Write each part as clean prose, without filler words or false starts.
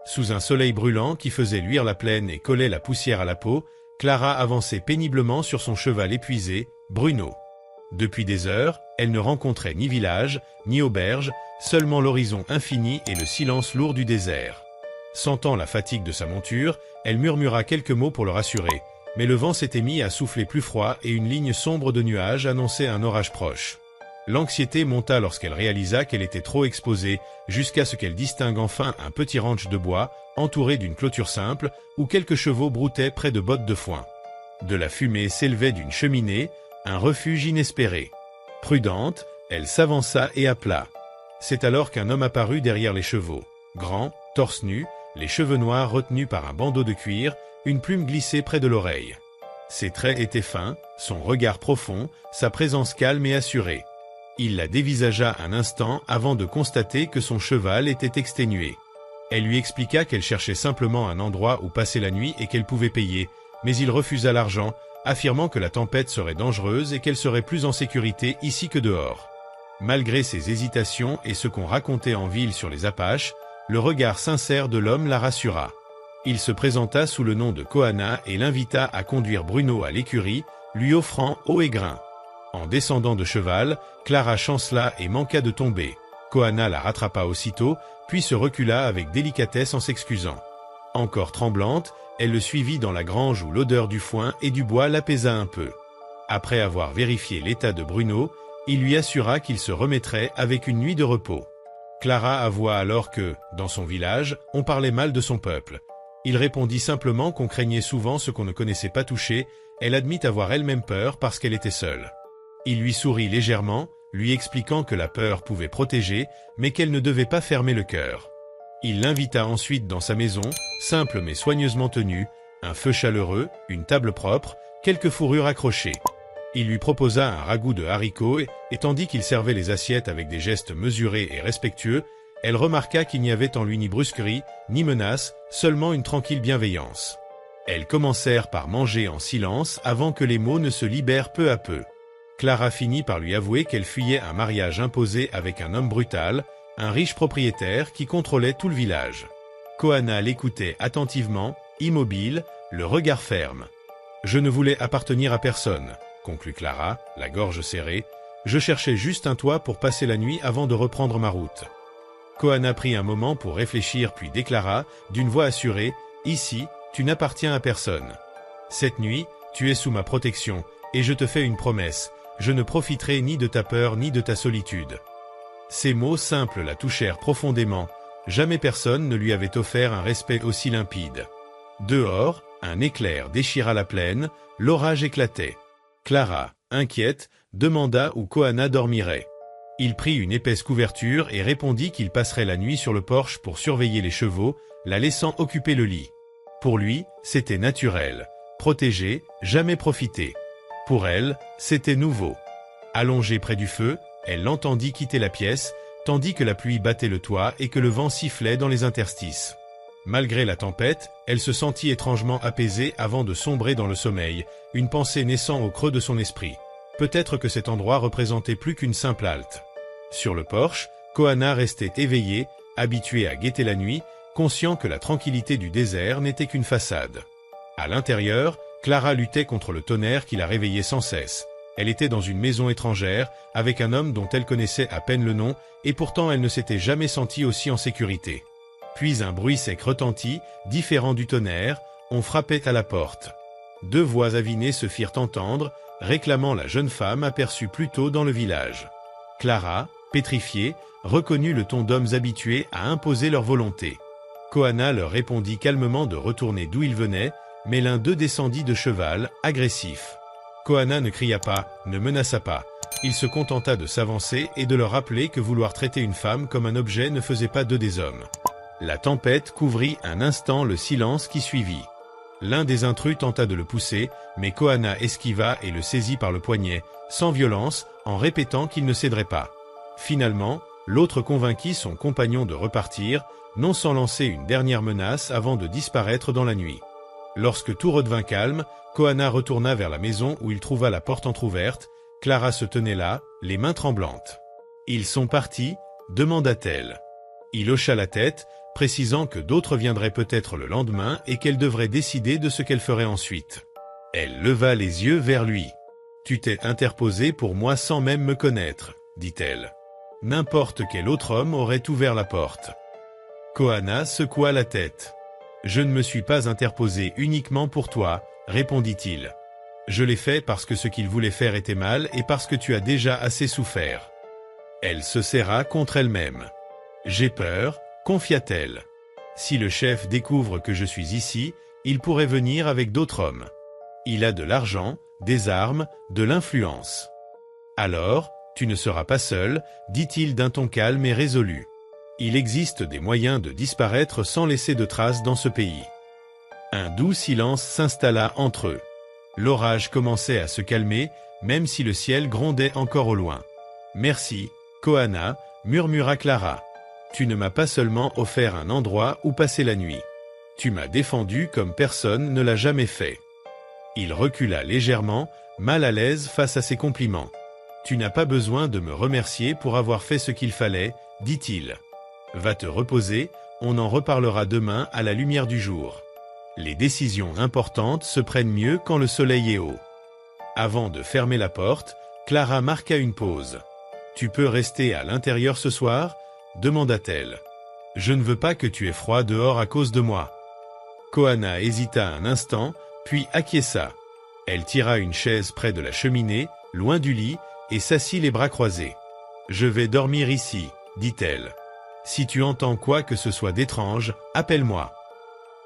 Sous un soleil brûlant qui faisait luire la plaine et collait la poussière à la peau, Clara avançait péniblement sur son cheval épuisé, Bruno. Depuis des heures, elle ne rencontrait ni village, ni auberge, seulement l'horizon infini et le silence lourd du désert. Sentant la fatigue de sa monture, elle murmura quelques mots pour le rassurer, mais le vent s'était mis à souffler plus froid et une ligne sombre de nuages annonçait un orage proche. L'anxiété monta lorsqu'elle réalisa qu'elle était trop exposée, jusqu'à ce qu'elle distingue enfin un petit ranch de bois, entouré d'une clôture simple, où quelques chevaux broutaient près de bottes de foin. De la fumée s'élevait d'une cheminée, un refuge inespéré. Prudente, elle s'avança et appela. C'est alors qu'un homme apparut derrière les chevaux. Grand, torse nu, les cheveux noirs retenus par un bandeau de cuir, une plume glissée près de l'oreille. Ses traits étaient fins, son regard profond, sa présence calme et assurée. Il la dévisagea un instant avant de constater que son cheval était exténué. Elle lui expliqua qu'elle cherchait simplement un endroit où passer la nuit et qu'elle pouvait payer, mais il refusa l'argent, affirmant que la tempête serait dangereuse et qu'elle serait plus en sécurité ici que dehors. Malgré ses hésitations et ce qu'on racontait en ville sur les Apaches, le regard sincère de l'homme la rassura. Il se présenta sous le nom de Koana et l'invita à conduire Bruno à l'écurie, lui offrant eau et grain. En descendant de cheval, Clara chancela et manqua de tomber. Koana la rattrapa aussitôt, puis se recula avec délicatesse en s'excusant. Encore tremblante, elle le suivit dans la grange où l'odeur du foin et du bois l'apaisa un peu. Après avoir vérifié l'état de Bruno, il lui assura qu'il se remettrait avec une nuit de repos. Clara avoua alors que, dans son village, on parlait mal de son peuple. Il répondit simplement qu'on craignait souvent ce qu'on ne connaissait pas toucher, elle admit avoir elle-même peur parce qu'elle était seule. Il lui sourit légèrement, lui expliquant que la peur pouvait protéger, mais qu'elle ne devait pas fermer le cœur. Il l'invita ensuite dans sa maison, simple mais soigneusement tenue, un feu chaleureux, une table propre, quelques fourrures accrochées. Il lui proposa un ragoût de haricots et tandis qu'il servait les assiettes avec des gestes mesurés et respectueux, elle remarqua qu'il n'y avait en lui ni brusquerie, ni menace, seulement une tranquille bienveillance. Elles commencèrent par manger en silence avant que les mots ne se libèrent peu à peu. Clara finit par lui avouer qu'elle fuyait un mariage imposé avec un homme brutal, un riche propriétaire qui contrôlait tout le village. Koana l'écoutait attentivement, immobile, le regard ferme. « Je ne voulais appartenir à personne », conclut Clara, la gorge serrée. « Je cherchais juste un toit pour passer la nuit avant de reprendre ma route. » Koana prit un moment pour réfléchir puis déclara, d'une voix assurée, « Ici, tu n'appartiens à personne. Cette nuit, tu es sous ma protection, et je te fais une promesse. Je ne profiterai ni de ta peur ni de ta solitude. » Ces mots simples la touchèrent profondément. Jamais personne ne lui avait offert un respect aussi limpide. Dehors, un éclair déchira la plaine, l'orage éclatait. Clara, inquiète, demanda où Koana dormirait. Il prit une épaisse couverture et répondit qu'il passerait la nuit sur le porche pour surveiller les chevaux, la laissant occuper le lit. Pour lui, c'était naturel. Protégé, jamais profité. Pour elle, c'était nouveau. Allongée près du feu, elle l'entendit quitter la pièce, tandis que la pluie battait le toit et que le vent sifflait dans les interstices. Malgré la tempête, elle se sentit étrangement apaisée avant de sombrer dans le sommeil, une pensée naissant au creux de son esprit. Peut-être que cet endroit représentait plus qu'une simple halte. Sur le porche, Koana restait éveillé, habitué à guetter la nuit, conscient que la tranquillité du désert n'était qu'une façade. À l'intérieur, Clara luttait contre le tonnerre qui la réveillait sans cesse. Elle était dans une maison étrangère, avec un homme dont elle connaissait à peine le nom, et pourtant elle ne s'était jamais sentie aussi en sécurité. Puis un bruit sec retentit, différent du tonnerre, on frappait à la porte. Deux voix avinées se firent entendre, réclamant la jeune femme aperçue plus tôt dans le village. Clara, pétrifiée, reconnut le ton d'hommes habitués à imposer leur volonté. Koana leur répondit calmement de retourner d'où ils venaient, mais l'un d'eux descendit de cheval, agressif. Koana ne cria pas, ne menaça pas. Il se contenta de s'avancer et de leur rappeler que vouloir traiter une femme comme un objet ne faisait pas d'eux des hommes. La tempête couvrit un instant le silence qui suivit. L'un des intrus tenta de le pousser, mais Koana esquiva et le saisit par le poignet, sans violence, en répétant qu'il ne céderait pas. Finalement, l'autre convainquit son compagnon de repartir, non sans lancer une dernière menace avant de disparaître dans la nuit. Lorsque tout redevint calme, Koana retourna vers la maison où il trouva la porte entr'ouverte. Clara se tenait là, les mains tremblantes. « Ils sont partis » demanda-t-elle. Il hocha la tête, précisant que d'autres viendraient peut-être le lendemain et qu'elle devrait décider de ce qu'elle ferait ensuite. Elle leva les yeux vers lui. « Tu t'es interposé pour moi sans même me connaître, » dit-elle. N'importe quel autre homme aurait ouvert la porte. Koana secoua la tête. « Je ne me suis pas interposé uniquement pour toi, » répondit-il. « Je l'ai fait parce que ce qu'il voulait faire était mal et parce que tu as déjà assez souffert. » Elle se serra contre elle-même. « J'ai peur, » confia-t-elle. « Si le chef découvre que je suis ici, il pourrait venir avec d'autres hommes. Il a de l'argent, des armes, de l'influence. Alors, tu ne seras pas seul, dit-il d'un ton calme et résolu. Il existe des moyens de disparaître sans laisser de traces dans ce pays. » Un doux silence s'installa entre eux. L'orage commençait à se calmer, même si le ciel grondait encore au loin. « Merci, Koana, » murmura Clara. « Tu ne m'as pas seulement offert un endroit où passer la nuit. Tu m'as défendu comme personne ne l'a jamais fait. » Il recula légèrement, mal à l'aise face à ses compliments. « Tu n'as pas besoin de me remercier pour avoir fait ce qu'il fallait, » dit-il. « Va te reposer, on en reparlera demain à la lumière du jour. Les décisions importantes se prennent mieux quand le soleil est haut. » Avant de fermer la porte, Clara marqua une pause. « Tu peux rester à l'intérieur ce soir ?» demanda-t-elle. « Je ne veux pas que tu aies froid dehors à cause de moi. » Koana hésita un instant, puis acquiesça. Elle tira une chaise près de la cheminée, loin du lit, et s'assit les bras croisés. « Je vais dormir ici, » dit-elle. « Si tu entends quoi que ce soit d'étrange, appelle-moi. »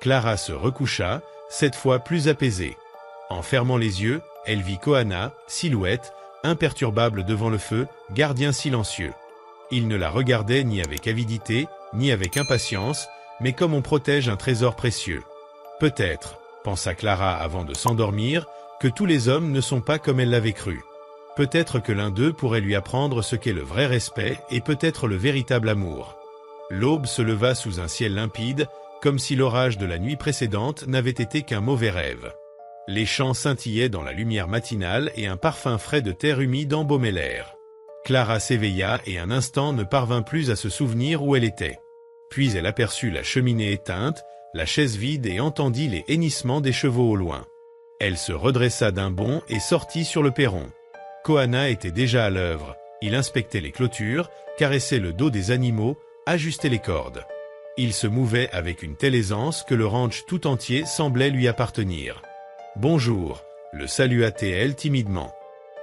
Clara se recoucha, cette fois plus apaisée. En fermant les yeux, elle vit Koana, silhouette, imperturbable devant le feu, gardien silencieux. Il ne la regardait ni avec avidité, ni avec impatience, mais comme on protège un trésor précieux. Peut-être, pensa Clara avant de s'endormir, que tous les hommes ne sont pas comme elle l'avait cru. Peut-être que l'un d'eux pourrait lui apprendre ce qu'est le vrai respect et peut-être le véritable amour. L'aube se leva sous un ciel limpide, comme si l'orage de la nuit précédente n'avait été qu'un mauvais rêve. Les champs scintillaient dans la lumière matinale et un parfum frais de terre humide embaumait l'air. Clara s'éveilla et un instant ne parvint plus à se souvenir où elle était. Puis elle aperçut la cheminée éteinte, la chaise vide et entendit les hennissements des chevaux au loin. Elle se redressa d'un bond et sortit sur le perron. Koana était déjà à l'œuvre. Il inspectait les clôtures, caressait le dos des animaux, ajustait les cordes. Il se mouvait avec une telle aisance que le ranch tout entier semblait lui appartenir. « Bonjour », le salua-t-elle timidement.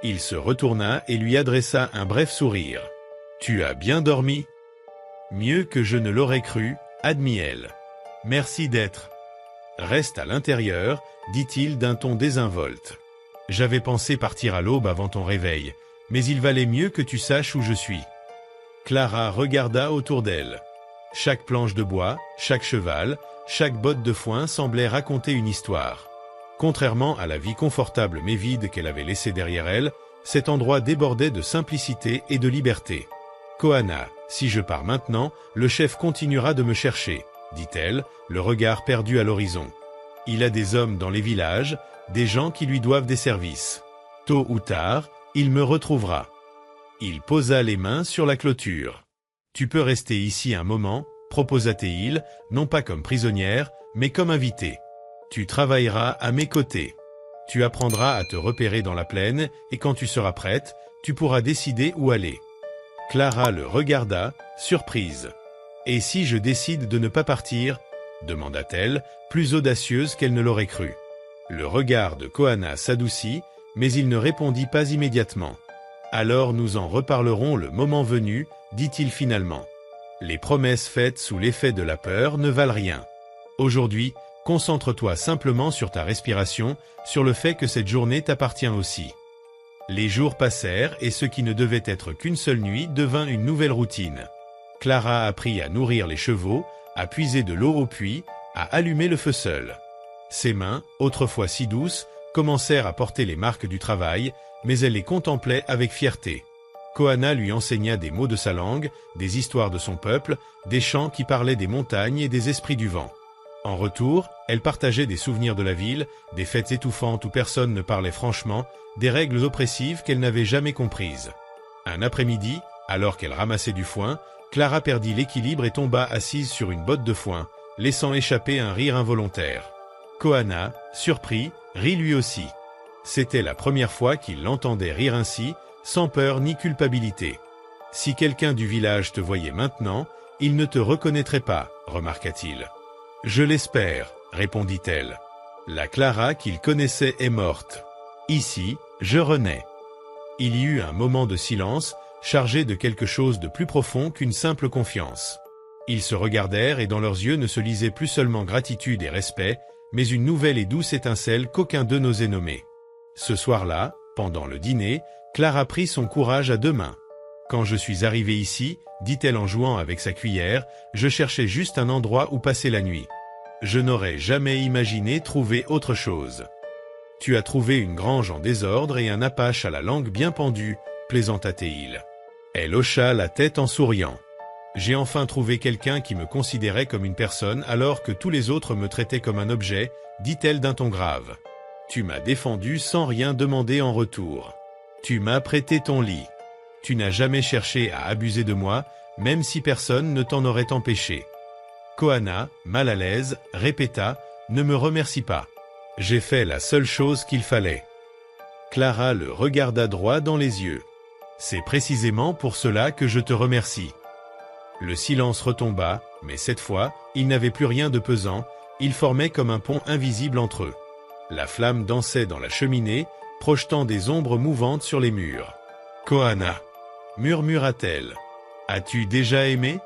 Il se retourna et lui adressa un bref sourire. « Tu as bien dormi ?»« Mieux que je ne l'aurais cru, » admit-elle. « Merci d'être. »« Reste à l'intérieur, » dit-il d'un ton désinvolte. « J'avais pensé partir à l'aube avant ton réveil, mais il valait mieux que tu saches où je suis. » Clara regarda autour d'elle. Chaque planche de bois, chaque cheval, chaque botte de foin semblait raconter une histoire. Contrairement à la vie confortable mais vide qu'elle avait laissée derrière elle, cet endroit débordait de simplicité et de liberté. « Koana, si je pars maintenant, le chef continuera de me chercher, » dit-elle, le regard perdu à l'horizon. « Il a des hommes dans les villages, des gens qui lui doivent des services. Tôt ou tard, il me retrouvera. » Il posa les mains sur la clôture. « Tu peux rester ici un moment, » proposa-t-il, non pas comme prisonnière, mais comme invitée. Tu travailleras à mes côtés. Tu apprendras à te repérer dans la plaine, et quand tu seras prête, tu pourras décider où aller. Clara le regarda, surprise. « Et si je décide de ne pas partir ?» demanda-t-elle, plus audacieuse qu'elle ne l'aurait cru. Le regard de Koana s'adoucit, mais il ne répondit pas immédiatement. « Alors nous en reparlerons le moment venu, » dit-il finalement. « Les promesses faites sous l'effet de la peur ne valent rien. Aujourd'hui, concentre-toi simplement sur ta respiration, sur le fait que cette journée t'appartient aussi. » Les jours passèrent et ce qui ne devait être qu'une seule nuit devint une nouvelle routine. Clara apprit à nourrir les chevaux, à puiser de l'eau au puits, à allumer le feu seule. Ses mains, autrefois si douces, commencèrent à porter les marques du travail, mais elle les contemplait avec fierté. Koana lui enseigna des mots de sa langue, des histoires de son peuple, des chants qui parlaient des montagnes et des esprits du vent. En retour, elle partageait des souvenirs de la ville, des fêtes étouffantes où personne ne parlait franchement, des règles oppressives qu'elle n'avait jamais comprises. Un après-midi, alors qu'elle ramassait du foin, Clara perdit l'équilibre et tomba assise sur une botte de foin, laissant échapper un rire involontaire. Koana, surpris, rit lui aussi. C'était la première fois qu'il l'entendait rire ainsi, sans peur ni culpabilité. « Si quelqu'un du village te voyait maintenant, il ne te reconnaîtrait pas, remarqua-t-il. »« Je l'espère, répondit-elle. La Clara qu'il connaissait est morte. Ici, je renais. » Il y eut un moment de silence, chargé de quelque chose de plus profond qu'une simple confiance. Ils se regardèrent et dans leurs yeux ne se lisait plus seulement gratitude et respect, mais une nouvelle et douce étincelle qu'aucun d'eux n'osait nommer. Ce soir-là, pendant le dîner, Clara prit son courage à deux mains. « Quand je suis arrivée ici, dit-elle en jouant avec sa cuillère, je cherchais juste un endroit où passer la nuit. Je n'aurais jamais imaginé trouver autre chose. Tu as trouvé une grange en désordre et un apache à la langue bien pendue, plaisanta-t-il. Elle hocha la tête en souriant. J'ai enfin trouvé quelqu'un qui me considérait comme une personne alors que tous les autres me traitaient comme un objet, dit-elle d'un ton grave. Tu m'as défendu sans rien demander en retour. Tu m'as prêté ton lit. Tu n'as jamais cherché à abuser de moi, même si personne ne t'en aurait empêché. Koana, mal à l'aise, répéta « Ne me remercie pas. J'ai fait la seule chose qu'il fallait. » Clara le regarda droit dans les yeux. « C'est précisément pour cela que je te remercie. » Le silence retomba, mais cette fois, il n'avait plus rien de pesant, il formait comme un pont invisible entre eux. La flamme dansait dans la cheminée, projetant des ombres mouvantes sur les murs. « Koana » murmura-t-elle. « As-tu déjà aimé ?»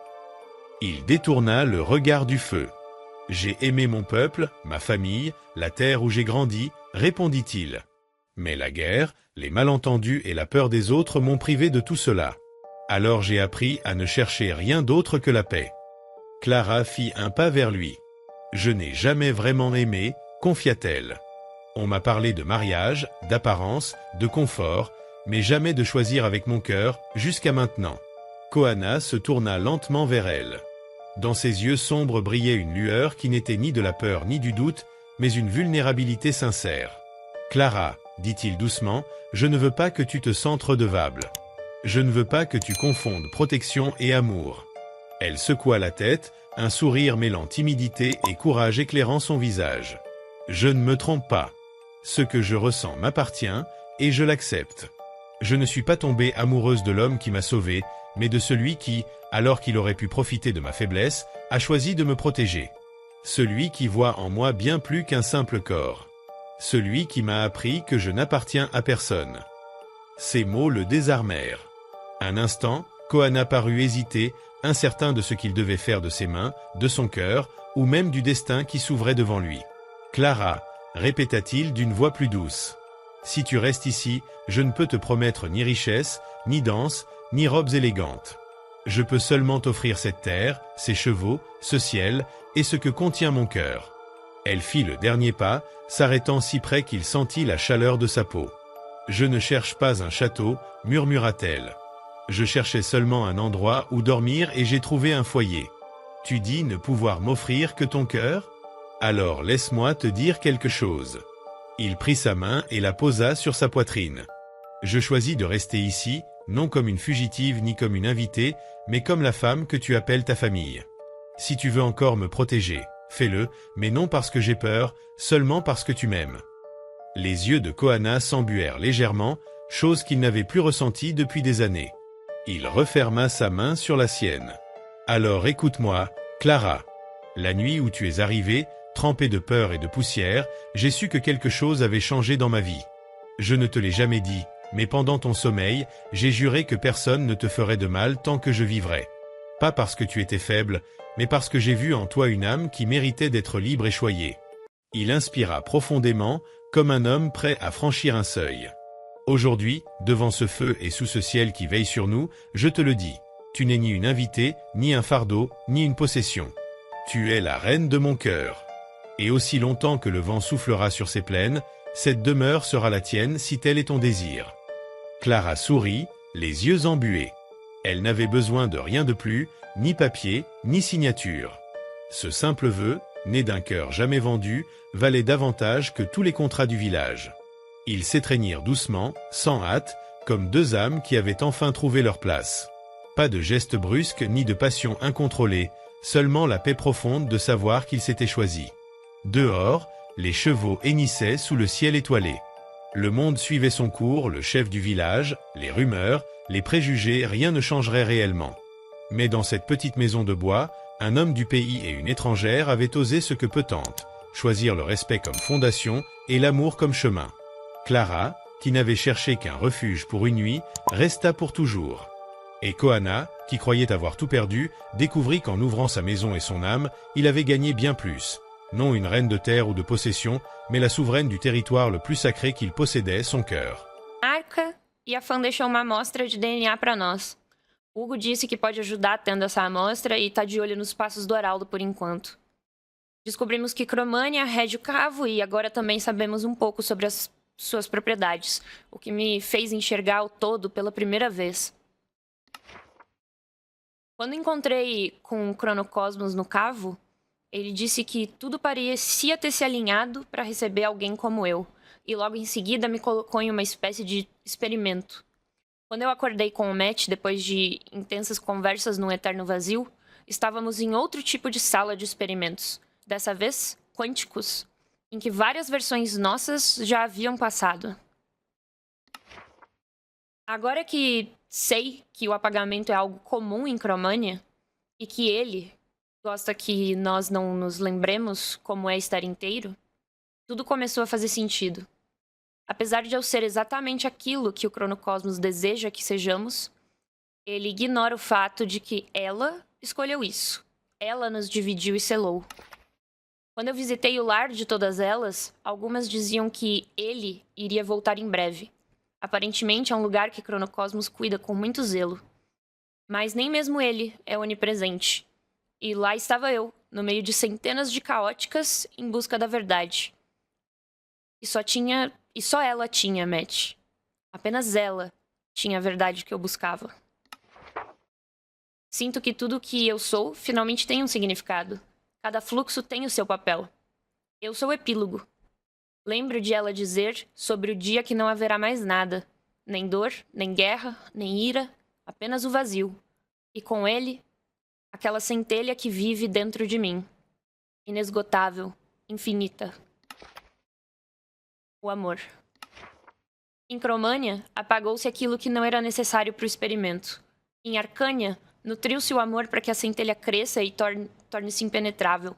Il détourna le regard du feu. « J'ai aimé mon peuple, ma famille, la terre où j'ai grandi, » répondit-il. « Mais la guerre, les malentendus et la peur des autres m'ont privé de tout cela. Alors j'ai appris à ne chercher rien d'autre que la paix. » Clara fit un pas vers lui. « Je n'ai jamais vraiment aimé, » confia-t-elle. « On m'a parlé de mariage, d'apparence, de confort, mais jamais de choisir avec mon cœur, jusqu'à maintenant. » Koana se tourna lentement vers elle. Dans ses yeux sombres brillait une lueur qui n'était ni de la peur ni du doute, mais une vulnérabilité sincère. « Clara, dit-il doucement, je ne veux pas que tu te sentes redevable. Je ne veux pas que tu confondes protection et amour. » Elle secoua la tête, un sourire mêlant timidité et courage éclairant son visage. « Je ne me trompe pas. Ce que je ressens m'appartient, et je l'accepte. Je ne suis pas tombée amoureuse de l'homme qui m'a sauvée, mais de celui qui, alors qu'il aurait pu profiter de ma faiblesse, a choisi de me protéger. Celui qui voit en moi bien plus qu'un simple corps. Celui qui m'a appris que je n'appartiens à personne. » Ces mots le désarmèrent. Un instant, Koana parut hésiter, incertain de ce qu'il devait faire de ses mains, de son cœur, ou même du destin qui s'ouvrait devant lui. « Clara, » répéta-t-il d'une voix plus douce. « Si tu restes ici, je ne peux te promettre ni richesse, ni danse, ni robes élégantes. Je peux seulement t'offrir cette terre, ces chevaux, ce ciel, et ce que contient mon cœur. » Elle fit le dernier pas, s'arrêtant si près qu'il sentit la chaleur de sa peau. « Je ne cherche pas un château, » murmura-t-elle. « Je cherchais seulement un endroit où dormir et j'ai trouvé un foyer. Tu dis ne pouvoir m'offrir que ton cœur ? Alors laisse-moi te dire quelque chose. » Il prit sa main et la posa sur sa poitrine. « Je choisis de rester ici, non comme une fugitive ni comme une invitée, mais comme la femme que tu appelles ta famille. Si tu veux encore me protéger, fais-le, mais non parce que j'ai peur, seulement parce que tu m'aimes. » Les yeux de Koana s'embuèrent légèrement, chose qu'il n'avait plus ressentie depuis des années. Il referma sa main sur la sienne. « Alors écoute-moi, Clara. La nuit où tu es arrivée, trempée de peur et de poussière, j'ai su que quelque chose avait changé dans ma vie. Je ne te l'ai jamais dit, mais pendant ton sommeil, j'ai juré que personne ne te ferait de mal tant que je vivrais. Pas parce que tu étais faible, mais parce que j'ai vu en toi une âme qui méritait d'être libre et choyée. » Il inspira profondément, comme un homme prêt à franchir un seuil. « Aujourd'hui, devant ce feu et sous ce ciel qui veille sur nous, je te le dis, tu n'es ni une invitée, ni un fardeau, ni une possession. Tu es la reine de mon cœur. Et aussi longtemps que le vent soufflera sur ces plaines, cette demeure sera la tienne si tel est ton désir. » Clara sourit, les yeux embués. Elle n'avait besoin de rien de plus, ni papier, ni signature. Ce simple vœu, né d'un cœur jamais vendu, valait davantage que tous les contrats du village. Ils s'étreignirent doucement, sans hâte, comme deux âmes qui avaient enfin trouvé leur place. Pas de gestes brusques ni de passion incontrôlée, seulement la paix profonde de savoir qu'il s'était choisi. Dehors, les chevaux hennissaient sous le ciel étoilé. Le monde suivait son cours, le chef du village, les rumeurs, les préjugés, rien ne changerait réellement. Mais dans cette petite maison de bois, un homme du pays et une étrangère avaient osé ce que peu tentent, choisir le respect comme fondation et l'amour comme chemin. Clara, qui n'avait cherché qu'un refuge pour une nuit, resta pour toujours. Et Koana, qui croyait avoir tout perdu, découvrit qu'en ouvrant sa maison et son âme, il avait gagné bien plus. Non une reine de terre ou de possession, mais la souveraine du territoire le plus sacré qu'il possédait, son cœur. Marca e a fã deixou uma amostra de DNA para nós. Hugo disse que pode ajudar tendo essa amostra e tá de olho nos passos do Heraldo por enquanto. Descobrimos que Cromânia rege o cavo e agora também sabemos um pouco sobre as suas propriedades, o que me fez enxergar o todo pela primeira vez. Quando encontrei com o Cronocosmos no cavo, ele disse que tudo parecia ter se alinhado para receber alguém como eu, e logo em seguida me colocou em uma espécie de experimento. Quando eu acordei com o Matt, depois de intensas conversas num eterno vazio, estávamos em outro tipo de sala de experimentos, dessa vez quânticos, em que várias versões nossas já haviam passado. Agora que sei que o apagamento é algo comum em Cromânia, e que ele gosta que nós não nos lembremos como é estar inteiro, tudo começou a fazer sentido. Apesar de eu ser exatamente aquilo que o Cronocosmos deseja que sejamos, ele ignora o fato de que ela escolheu isso. Ela nos dividiu e selou. Quando eu visitei o lar de todas elas, algumas diziam que ele iria voltar em breve. Aparentemente é um lugar que Cronocosmos cuida com muito zelo. Mas nem mesmo ele é onipresente. E lá estava eu, no meio de centenas de caóticas, em busca da verdade. E só ela tinha, Matt. Apenas ela tinha a verdade que eu buscava. Sinto que tudo o que eu sou finalmente tem um significado. Cada fluxo tem o seu papel. Eu sou o epílogo. Lembro de ela dizer sobre o dia que não haverá mais nada. Nem dor, nem guerra, nem ira, apenas o vazio. E com ele, aquela centelha que vive dentro de mim. Inesgotável, infinita. O amor. Em Cromânia, apagou-se aquilo que não era necessário para o experimento. Em Arcânia, nutriu-se o amor para que a centelha cresça e torne-se impenetrável.